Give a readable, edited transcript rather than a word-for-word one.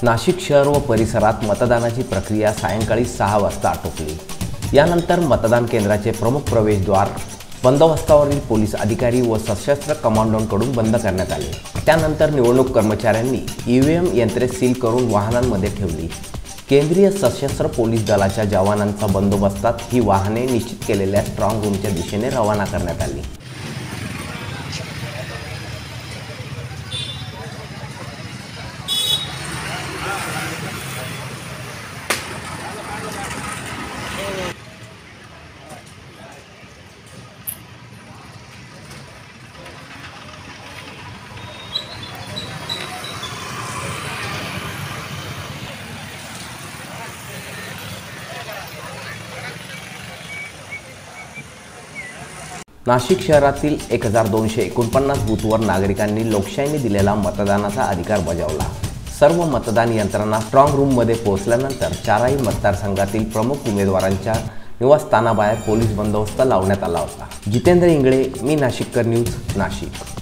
नाशिक शहर व परिसरात मतदानाची प्रक्रिया सायंकाळी 6 वाजता आटोपली। यानंतर मतदान केंद्राचे प्रमुख प्रवेशद्वार बंदोबस्तावरील पोलीस अधिकारी व सशस्त्र कमांडोंकडून बंद करण्यात आले। त्यानंतर निवडणूक कर्मचाऱ्यांनी ईव्हीएम यंत्रे सील करून वाहनांमध्ये ठेवली। केंद्रीय सशस्त्र पोलीस दलाच्या जवानांचा बंदोबस्तात ही वाहने निश्चित केलेल्या स्ट्रॉंग रूमच्या दिशेने रवाना करण्यात आली। नाशिक शहरातील 1249 बूथवर नागरिकांनी लोकशाहीने दिलेला मतदानाचा अधिकार बजावला। सर्व मतदान यंत्रणा स्ट्रॉंग रूममध्ये पोहोचल्यानंतर चारही मतदारसंघातील प्रमुख उमेदवारांच्या निवासस्थानाबाहेर पोलीस बंदोबस्त लावण्यात आला होता। जितेंद्र इंगळे, मी नाशिककर न्यूज, नाशिक।